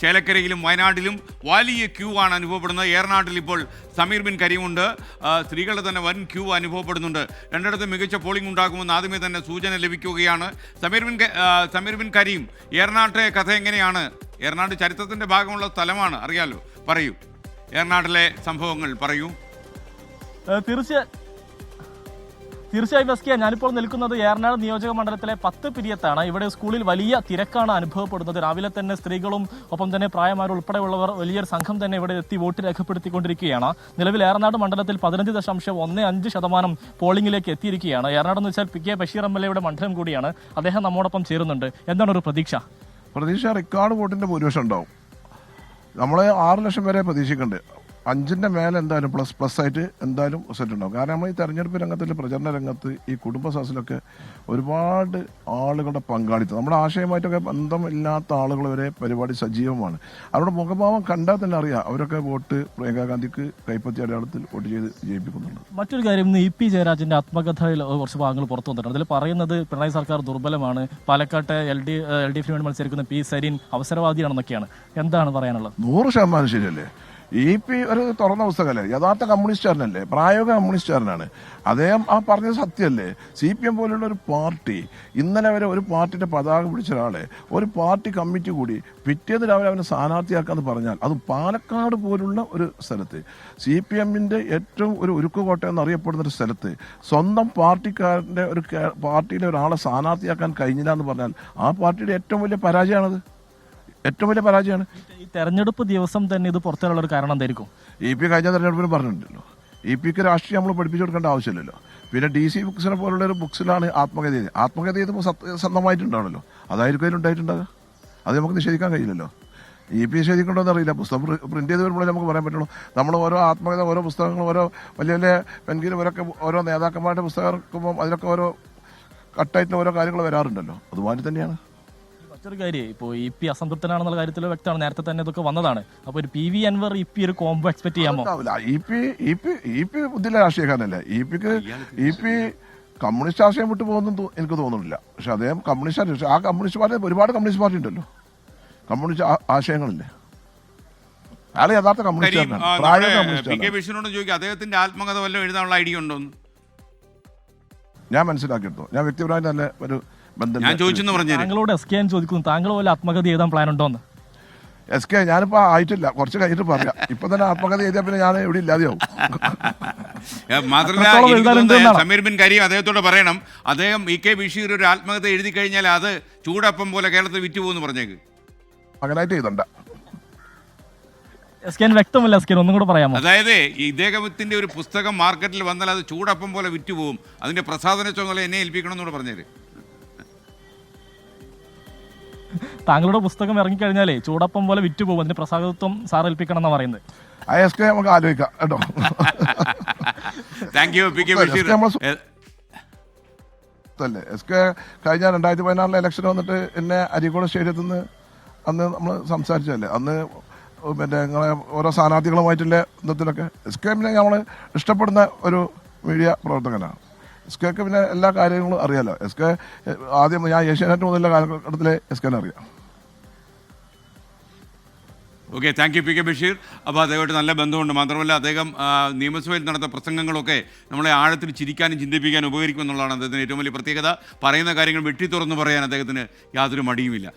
ചേലക്കരയിലും വയനാട്ടിലും വലിയ ക്യൂ ആണ് അനുഭവപ്പെടുന്നത്. ഏറനാട്ടിൽ ഇപ്പോൾ സമീർ ബിൻ കരീമുണ്ട്. സ്ത്രീകളുടെ തന്നെ വൻ ക്യൂ അനുഭവപ്പെടുന്നുണ്ട്. രണ്ടിടത്തും മികച്ച പോളിംഗ് ഉണ്ടാകുമെന്ന് ആദ്യമേ തന്നെ സൂചന ലഭിക്കുകയാണ്. സമീർ ബിൻ കരീം, ഏറനാട്ടെ കഥ എങ്ങനെയാണ്? ഏറനാട് ചരിത്രത്തിൻ്റെ ഭാഗമുള്ള സ്ഥലമാണ്, അറിയാലോ. പറയൂ, ഏറനാട്ടിലെ സംഭവങ്ങൾ പറയൂ. തീർച്ചയായും എസ്കെ, ഞാനിപ്പോൾ നിൽക്കുന്നത് ഏറനാട് നിയോജക മണ്ഡലത്തിലെ 10 പിരിയത്താണ്. ഇവിടെ സ്കൂളിൽ വലിയ തിരക്കാണ് അനുഭവപ്പെടുന്നത്. രാവിലെ തന്നെ സ്ത്രീകളും ഒപ്പം തന്നെ പ്രായമാർ ഉൾപ്പെടെയുള്ളവർ വലിയൊരു സംഘം തന്നെ ഇവിടെ എത്തി വോട്ട് രേഖപ്പെടുത്തിക്കൊണ്ടിരിക്കുകയാണ്. നിലവിൽ ഏറനാട് മണ്ഡലത്തിൽ 15.15% പോളിംഗിലേക്ക് എത്തിയിരിക്കുകയാണ്. ഏറനാട് എന്ന് വെച്ചാൽ PK ബഷീർ MLA മണ്ഡലം കൂടിയാണ്. അദ്ദേഹം നമ്മോടൊപ്പം ചേരുന്നുണ്ട്. എന്താണ് ഒരു പ്രതീക്ഷ? റെക്കോർഡ് വോട്ടിന്റെ ഭൂരിപക്ഷം ഉണ്ടാവും. നമ്മൾ 6 ലക്ഷം വരെ പ്രതീക്ഷിക്കുന്നുണ്ട്. 5ന്റെ മേലെ എന്തായാലും പ്ലസ് ആയിട്ട് എന്തായാലും റിസൾട്ട് ഉണ്ടാവും. കാരണം നമ്മൾ ഈ തെരഞ്ഞെടുപ്പ് രംഗത്തിൽ, പ്രചരണ രംഗത്ത്, ഈ കുടുംബ സദസ്സിലൊക്കെ ഒരുപാട് ആളുകളുടെ പങ്കാളിത്തം, നമ്മുടെ ആശയമായിട്ടൊക്കെ ബന്ധമില്ലാത്ത ആളുകൾ വരെ പരിപാടി സജീവമാണ്. അവരുടെ മുഖഭാവം കണ്ടാൽ തന്നെ അറിയാം അവരൊക്കെ വോട്ട് പ്രിയങ്കാ ഗാന്ധിക്ക് കൈപ്പത്തി അടയാളത്തിൽ വോട്ട് ചെയ്ത് ജയിപ്പിക്കുന്നുണ്ട്. മറ്റൊരു കാര്യം, EP ജയരാജന്റെ ആത്മകഥയിൽ കുറച്ച് ഭാഗങ്ങൾ പുറത്തു വന്നിട്ടുണ്ട്. അതിൽ പറയുന്നത് പിണറായി സർക്കാർ ദുർബലമാണ്, പാലക്കാട്ടെ LDF വേണ്ടി മത്സരിക്കുന്ന P സരീൻ അവസരവാദിയാണെന്നൊക്കെയാണ്. എന്താണ് പറയാനുള്ളത്? 100% ശരിയല്ലേ. EP ഒരു തുറന്ന പുസ്തകമല്ലേ, യഥാർത്ഥ കമ്മ്യൂണിസ്റ്റുകാരനല്ലേ, പ്രായോഗിക കമ്മ്യൂണിസ്റ്റുകാരനാണ് അദ്ദേഹം. ആ പറഞ്ഞത് സത്യമല്ലേ. CPM പോലുള്ള ഒരു പാർട്ടി ഇന്നലെ വരെ ഒരു പാർട്ടിയുടെ പതാക പിടിച്ച ഒരാളെ ഒരു പാർട്ടി കമ്മിറ്റി കൂടി പിറ്റേന്ന് രാവിലെ അവനെ സ്ഥാനാർത്ഥിയാക്കാന്ന് പറഞ്ഞാൽ, അത് പാലക്കാട് പോലുള്ള ഒരു സ്ഥലത്ത്, CPMന്റെ ഏറ്റവും ഒരു ഉരുക്കുകോട്ട എന്നറിയപ്പെടുന്ന ഒരു സ്ഥലത്ത് സ്വന്തം പാർട്ടിക്കാരൻ്റെ പാർട്ടിയിലെ ഒരാളെ സ്ഥാനാർത്ഥിയാക്കാൻ കഴിഞ്ഞില്ല എന്ന് പറഞ്ഞാൽ ആ പാർട്ടിയുടെ ഏറ്റവും വലിയ പരാജയമാണത്. ഏറ്റവും വലിയ പരാജയമാണ്. ഈ തെരഞ്ഞെടുപ്പ് ദിവസം തന്നെ ഇത് പുറത്തുള്ള ഒരു കാരണം എന്തായിരിക്കും? EP കഴിഞ്ഞ തെരഞ്ഞെടുപ്പിന് പറഞ്ഞിട്ടുണ്ടല്ലോ, EPക്ക് രാഷ്ട്രീയം നമ്മൾ പഠിപ്പിച്ചു കൊടുക്കേണ്ട ആവശ്യമില്ലല്ലോ. പിന്നെ DC ബുക്സിനെ പോലുള്ള ഒരു ബുക്സിലാണ് ആത്മകഥ എഴുതുമ്പോൾ സ്വന്തമായിട്ടുണ്ടാവണല്ലോ, അതായിരിക്കും അതിലുണ്ടായിട്ടുണ്ടാകുക. അത് നമുക്ക് നിഷേധിക്കാൻ കഴിയില്ലല്ലോ. EP നിഷേധിക്കണ്ടോന്ന് അറിയില്ല. പുസ്തകം പ്രിന്റ് ചെയ്ത് വരുമ്പോഴേ നമുക്ക് പറയാൻ പറ്റുള്ളൂ. നമ്മൾ ഓരോ ആത്മകഥ, ഓരോ പുസ്തകങ്ങൾ, ഓരോ വലിയ വലിയ പെൻഗിനും ഇവരൊക്കെ ഓരോ നേതാക്കന്മാരുടെ പുസ്തകം ഇറക്കുമ്പോൾ അതിലൊക്കെ ഓരോ കട്ടായിട്ടുള്ള ഓരോ കാര്യങ്ങൾ വരാറുണ്ടല്ലോ. അതുമാതിരി തന്നെയാണ് മറ്റൊരു കാര്യം, ഇപ്പോൾ EP അസംതൃപ്തനാണെന്നുള്ള കാര്യത്തിൽ വ്യക്തമാണ്. നേരത്തെ തന്നെ ഇതൊക്കെ വന്നതാണ്. അപ്പോൾ ഒരു PV അൻവർ EP ഒരു കോംബോ എക്സ്പെക്ട് ചെയ്യാമോ? EP ബുദ്ധിയിലെ രാഷ്ട്രീയക്കാരനല്ലേ. EP കമ്മ്യൂണിസ്റ്റ് ആശയം വിട്ടു പോകുന്നു എനിക്ക് തോന്നുന്നില്ല. പക്ഷെ അദ്ദേഹം കമ്മ്യൂണിസ്റ്റ്, ആ കമ്മ്യൂണിസ്റ്റ് പാർട്ടി, ഒരുപാട് കമ്മ്യൂണിസ്റ്റ് പാർട്ടി ഉണ്ടല്ലോ, കമ്മ്യൂണിസ്റ്റ് ആശയങ്ങളില്ലേ. അയാൾ യഥാർത്ഥ കമ്മ്യൂണിസ്റ്റ്. PK ബഷീറിനോട് ചോദിക്കുക, അദ്ദേഹത്തിന്റെ ആത്മകഥ വല്ലതും എഴുതാനുള്ള ഐഡിയ ഉണ്ടോ? ഞാൻ മനസ്സിലാക്കിയെടുത്തു. ഞാൻ വ്യക്തിപരമായി നല്ല ഒരു ഞാൻ ചോദിച്ചെന്ന് പറഞ്ഞു. താങ്കളോട് SK ചോദിക്കുന്നു, താങ്കൾ പോലെ ആത്മകഥ എഴുതാൻ പ്ലാൻ ഉണ്ടോന്ന്? SK ഞാനിപ്പോ ആയിട്ടില്ല, കുറച്ച് കഴിഞ്ഞിട്ട് പറയാം. ഇപ്പൊ തന്നെ ആത്മകഥ എഴുതിയാൽ പിന്നെ ഞാൻ എവിടെ ഇല്ലാതെയാവും. മാത്രമല്ല, സമീർ ബിൻ കരീം അദ്ദേഹത്തോട് പറയണം, അദ്ദേഹം EK ബഷീർ ഒരു ആത്മകഥ എഴുതി കഴിഞ്ഞാൽ അത് ചൂടപ്പം പോലെ കേരളത്തിൽ വിറ്റുപോകുന്നു പറഞ്ഞേക്ക്. അങ്ങനായിട്ട് എഴുതണ്ട. വ്യക്തമല്ല, ഒന്നും കൂടെ പറയാമോ? അതായത് ഇദ്ദേഹത്തിന്റെ ഒരു പുസ്തകം മാർക്കറ്റിൽ വന്നാൽ അത് ചൂടപ്പം പോലെ വിറ്റുപോകും, അതിന്റെ പ്രസാദന ചുമതല എന്നെ ഏൽപ്പിക്കണം എന്നൂടെ പറഞ്ഞേര്. താങ്കളുടെ പുസ്തകം ഇറങ്ങിക്കഴിഞ്ഞാലേ ചൂടപ്പം പോലെ വിറ്റുപോകും, അതിന്റെ പ്രസാദത്വം സാർ ഏൽപ്പിക്കണം എന്നാ പറയുന്നത്. നമുക്ക് ആലോചിക്കാം കേട്ടോ. Thank you PK Basheer. SK കഴിഞ്ഞ 2016 ഇലക്ഷൻ വന്നിട്ട് എന്നെ അരീക്കോട് സ്റ്റേഡിയത്തിൽ നിന്ന് അന്ന് നമ്മൾ സംസാരിച്ചല്ലേ, അന്ന് പിന്നെ നിങ്ങളെ ഓരോ സ്ഥാനാർത്ഥികളുമായിട്ടുള്ള ബന്ധത്തിലൊക്കെ SK പിന്നെ നമ്മൾ ഇഷ്ടപ്പെടുന്ന ഒരു മീഡിയ പ്രവർത്തകനാണ്. SKക്ക് പിന്നെ എല്ലാ കാര്യങ്ങളും അറിയാലോ. SK ആദ്യം ഞാൻ ഏഷ്യാനെറ്റ് മുതലുള്ള കാലഘട്ടത്തിലെ SKനെ അറിയാം. Okay, thank you PK Basheer. അപ്പോൾ അദ്ദേഹമായിട്ട് നല്ല ബന്ധമുണ്ട്. മാത്രമല്ല അദ്ദേഹം നിയമസഭയിൽ നടന്ന പ്രസംഗങ്ങളൊക്കെ നമ്മളെ ആഴത്തിൽ ചിരിക്കാനും ചിന്തിപ്പിക്കാനും ഉപകരിക്കും എന്നുള്ളതാണ് അദ്ദേഹത്തിന് ഏറ്റവും വലിയ പ്രത്യേകത. പറയുന്ന കാര്യങ്ങൾ വെട്ടി തുറന്ന് പറയാൻ അദ്ദേഹത്തിന് യാതൊരു മടിയുമില്ല.